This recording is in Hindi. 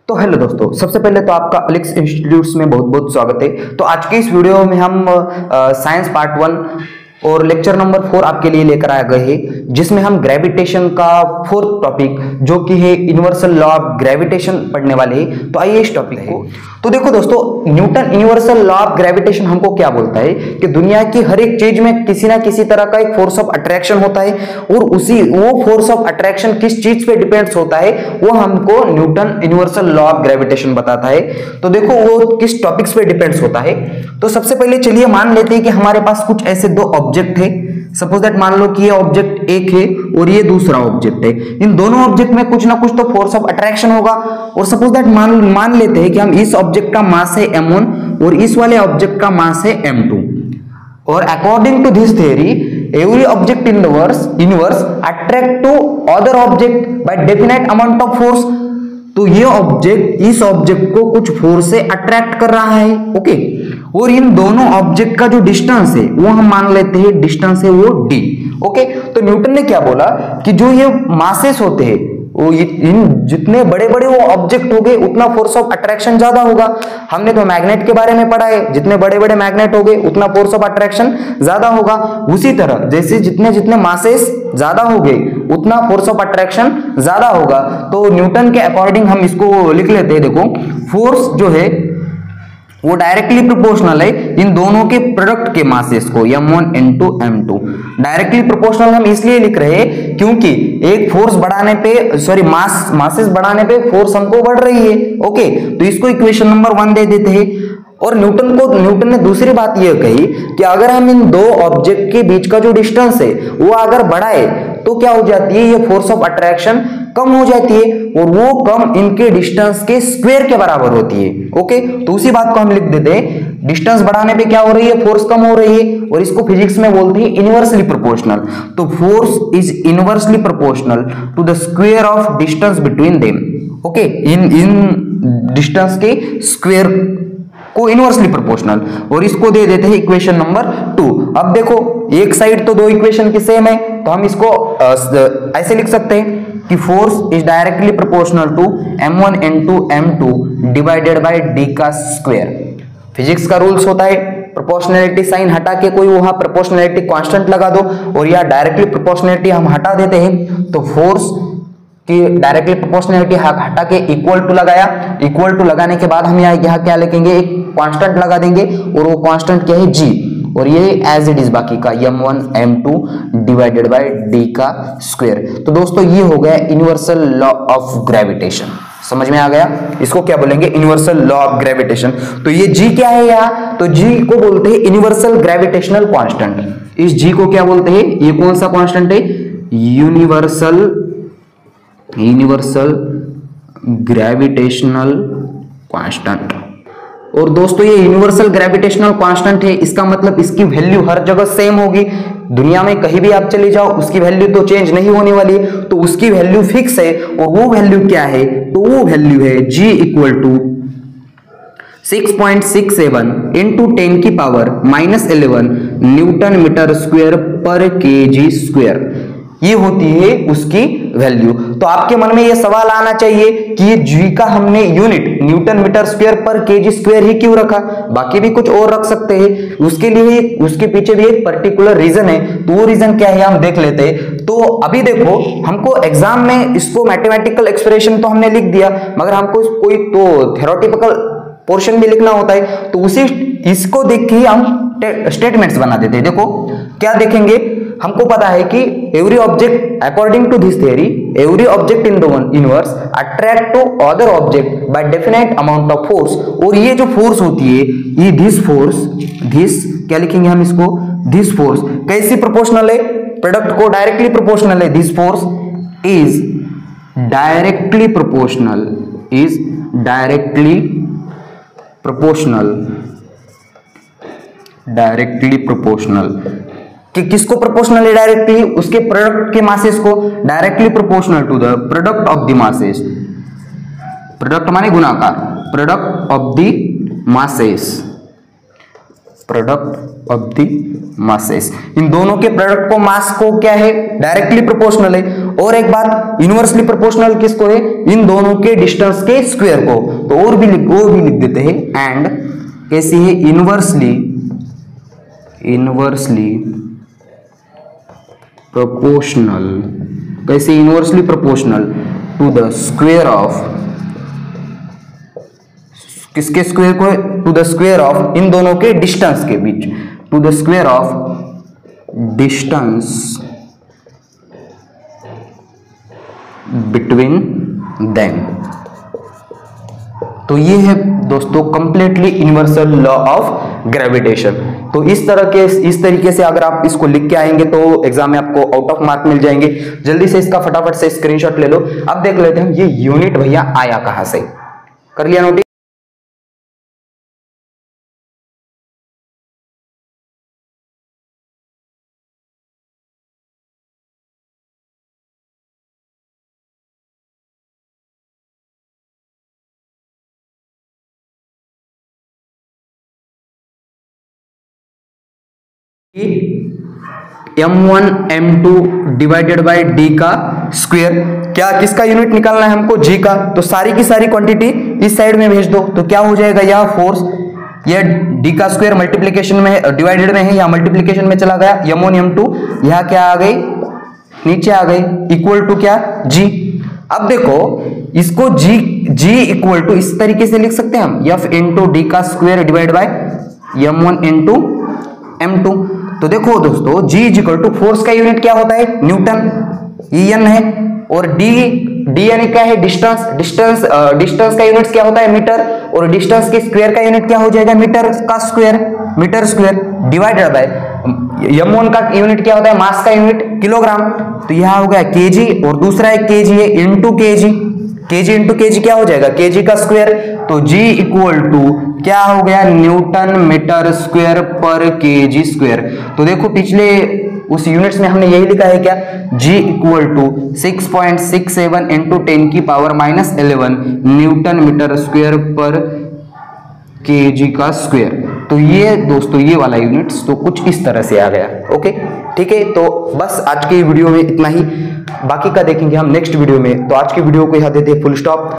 तो हेलो दोस्तों, सबसे पहले तो आपका अलेक्स इंस्टीट्यूट्स में बहुत बहुत स्वागत है। तो आज के इस वीडियो में हम साइंस पार्ट 1 और लेक्चर नंबर 4 आपके लिए लेकर आ गए हैं, जिसमें हम ग्रेविटेशन का फोर्थ टॉपिक जो कि है यूनिवर्सल लॉ ऑफ ग्रेविटेशन पढ़ने वाले हैं। तो आइए इस टॉपिक को। तो देखो दोस्तों, Newton universal law of gravitation हमको क्या बोलता है कि दुनिया की हर एक चीज में किसी ना किसी तरह का एक फोर्स ऑफ अट्रैक्शन होता है, और वो फोर्स ऑफ अट्रैक्शन किस चीज पे डिपेंड्स होता है वो हमको Newton universal law of gravitation बताता है। तो देखो वो किस टॉपिक्स पे डिपेंड्स होता है। तो सबसे पहले चलिए मान लेते हैं कि हमारे पास कुछ ऐसे दो ऑब्जेक्ट है। सपोज दैट मान लो कि ये ऑब्जेक्ट एक है और ये दूसरा ऑब्जेक्ट है। इन दोनों ऑब्जेक्ट में कुछ ना कुछ तो फोर्स ऑफ अट्रैक्शन होगा। और सपोज दैट मान लेते हैं कि हम इस ऑब्जेक्ट का मास है m1 और इस वाले ऑब्जेक्ट का मास है m2। और according to this theory, every object in the universe attract to other object by definite amount of force। तो ये ऑब्जेक्ट इस ऑब्जेक्ट को कुछ फोर्स से अट्रैक्ट कर रहा है, ओके। और इन दोनों ऑब्जेक्ट का जो डिस्टेंस है वो हम मान लेते हैं डिस्टेंस है वो d, ओके। तो न्यूटन ने क्या बोला कि जो ये मासेस होते हैं वो इन जितने बड़े बड़े वो ऑब्जेक्ट हो गए उतना फोर्स ऑफ अट्रैक्शन ज्यादा होगा। हमने तो मैग्नेट के बारे में पढ़ा है, जितने बड़े बड़े मैग्नेट हो गए उतना फोर्स ऑफ अट्रैक्शन ज्यादा होगा। उसी तरह जैसे जितने जितने मासेस ज्यादा हो गए उतना फोर्स ऑफ अट्रैक्शन ज्यादा होगा। तो न्यूटन के अकॉर्डिंग हम इसको लिख लेते हैं। देखो, फोर्स जो है वो डायरेक्टली प्रोपोर्शनल है इन दोनों के प्रोडक्ट के मासेस को, m1 into m2। Directly proportional हम इसलिए लिख रहे हैं क्योंकि एक फोर्स बढ़ाने पे मासेस बढ़ाने पे फोर्स हमको बढ़ रही है, ओके। तो इसको इक्वेशन नंबर 1 दे देते हैं। और न्यूटन ने दूसरी बात यह कही कि अगर हम इन दो ऑब्जेक्ट के बीच का जो डिस्टेंस है वो अगर बढ़ाए तो क्या हो जाती है, ये फोर्स ऑफ अट्रैक्शन कम हो जाती है, और वो कम इनके डिस्टेंस के स्क्वायर के बराबर होती है, ओके। तो उसी बात को हम लिख देते हैं, डिस्टेंस बढ़ाने पे क्या हो रही है, फोर्स कम हो रही है, और इसको फिजिक्स में बोलते हैं इनवर्सली प्रोपोर्शनल। तो force is inversely proportional to the square of distance between them, okay. इन डिस्टेंस के स्क्वायर को इनवर्सली प्रोपोर्शनल, और इसको दे देते हैं इक्वेशन नंबर 2। अब देखो, एक साइड तो दो इक्वेशन की सेम है, तो हम इसको ऐसे लिख सकते हैं कि force is directly proportional to m1 into m2 divided by d का स्क्वायर। फिजिक्स का रूल्स होता है प्रोपोर्शनैलिटी साइन हटा के कोई वहां प्रोपोर्शनैलिटी कांस्टेंट लगा दो, और या डायरेक्टली प्रोपोर्शनैलिटी हम हटा देते हैं। तो फोर्स कि डायरेक्टली प्रोपोर्शनैलिटी हटा के इक्वल टू लगाया, इक्वल टू लगाने के बाद हम यहाँ क्या लिखेंगे, एक कांस्टेंट लगा देंगे, और वो कांस्टेंट क्या है, g, और ये एज इट इज बाकी का m1 m2 divided by d का स्क्वायर। तो दोस्तों ये हो गया यूनिवर्सल लॉ ऑफ ग्रेविटेशन। समझ में आ गया? इसको क्या बोलेंगे, यूनिवर्सल लॉ ऑफ ग्रेविटेशन। तो ये g क्या है यहाँ, तो g को बोलते हैं यूनिवर्सल ग्रेविटेशनल कांस्टेंट। इस g को क्या बोलते हैं, ये कौन सा कांस्टेंट है, यूनिवर्सल ग्रेविटेशनल कांस्टेंट। और दोस्तों ये यूनिवर्सल ग्रेविटेशनल कांस्टेंट है, इसका मतलब इसकी वैल्यू हर जगह सेम होगी। दुनिया में कहीं भी आप चले जाओ उसकी वैल्यू तो चेंज नहीं होने वाली, तो उसकी वैल्यू फिक्स है। और वो वैल्यू क्या है, तो वो वैल्यू है g इक्वल टू 6.67 इंटू 10 की पावर -11 न्यूटन मीटर स्क्वायर पर केजी स्क्वायर। ये होती है उसकी वैल्यू। तो आपके मन में ये सवाल आना चाहिए कि ये g का हमने यूनिट न्यूटन मीटर स्क्वायर पर केजी स्क्वायर ही क्यों रखा, बाकी भी कुछ और रख सकते हैं। उसके लिए उसके पीछे भी एक पर्टिकुलर रीजन है, तो वो रीजन क्या है हम देख लेते हैं। तो अभी देखो, हमको एग्जाम में इसको मैथमेटिकल एक्सप्रेशन तो हमने लिख दिया, मगर हमको कोई तो थ्योरेटिकल पोर्शन भी लिखना होता है, तो उसी इसको देख के ही हम स्टेटमेंट्स बना देते हैं। देखो क्या देखेंगे, हमको पता है कि every object according to this theory, every object in the universe attract to other object by definite amount of force. और ये जो फोर्स होती है, ये दिस क्या लिखेंगे हम इसको, दिस फोर्स कैसी प्रोपोर्शनल है, प्रोडक्ट को डायरेक्टली प्रोपोर्शनल है। This force is directly proportional कि किसको प्रोपोर्शनल है, डायरेक्टली उसके प्रोडक्ट के मासेस को, directly proportional to the product of the masses. Product माने गुणाकार, product of the masses, product of the masses. इन दोनों के प्रोडक्ट को मास को क्या है, डायरेक्टली प्रोपोर्शनल है। और एक बात, इनवर्सली प्रोपोर्शनल किसको है, इन दोनों के डिस्टेंस के स्क्वायर को। तो और भी लिख देते हैं। एंड कैसी है, इनवर्सली प्रोपोर्शनल, कैसे, inversely proportional to the square of, किसके स्क्वायर को, टू द स्क्वायर ऑफ इन दोनों के डिस्टेंस के बीच, to the square of distance between them. तो ये है दोस्तों completely universal law of gravitation. तो इस तरीके से अगर आप इसको लिख के आएंगे तो एग्जाम में आपको आउट ऑफ मार्क मिल जाएंगे। जल्दी से इसका फटाफट से स्क्रीनशॉट ले लो। अब देख लेते हैं ये यूनिट भैया आया कहां से, कर लिया notice. m1 m2 divided by d का स्क्वायर, क्या किसका यूनिट निकालना है हमको, g का। तो सारी की सारी क्वांटिटी इस साइड में भेज दो। तो क्या हो जाएगा, यह फोर्स, यह d का स्क्वायर मल्टीप्लिकेशन में डिवाइडेड में है, या मल्टीप्लिकेशन में चला गया, m1 m2 यह क्या आ गई, नीचे आ गई, इक्वल टू क्या, g। अब देखो इसको g इक्वल टू इस तरीके से लिख सकते हैं हम, f इंटू डी का square divide by m1 into m2। तो देखो दोस्तों g is equal to force का यूनिट क्या होता है, न्यूटन, En है, और d यानी क्या है, डिस्टेंस का यूनिट क्या होता है, मीटर, और डिस्टेंस के स्क्वायर का यूनिट क्या हो जाएगा, metre square divided by m1 का यूनिट क्या होता है, मास का यूनिट किलोग्राम। तो यह हो गया kg, और दूसरा एक kg है, इंटू kg क्या हो जाएगा, kg का स्क्वायर। तो g इक्वल टू क्या हो गया, न्यूटन मीटर स्क्वायर पर kg स्क्वायर। तो देखो पिछले उस यूनिट्स में हमने यही लिखा है क्या, g इक्वल टू 6.67 इंटू 10 की पावर -11 न्यूटन मीटर स्क्वायर पर kg का स्क्वायर। तो ये दोस्तों ये वाला यूनिट्स तो कुछ इस तरह से आ गया। ओके ठीक है, तो बस आज के वीडियो में इतना ही, बाकी का देखेंगे हम नेक्स्ट वीडियो में। तो आज की वीडियो को यहाँ देते हैं फुल स्टॉप।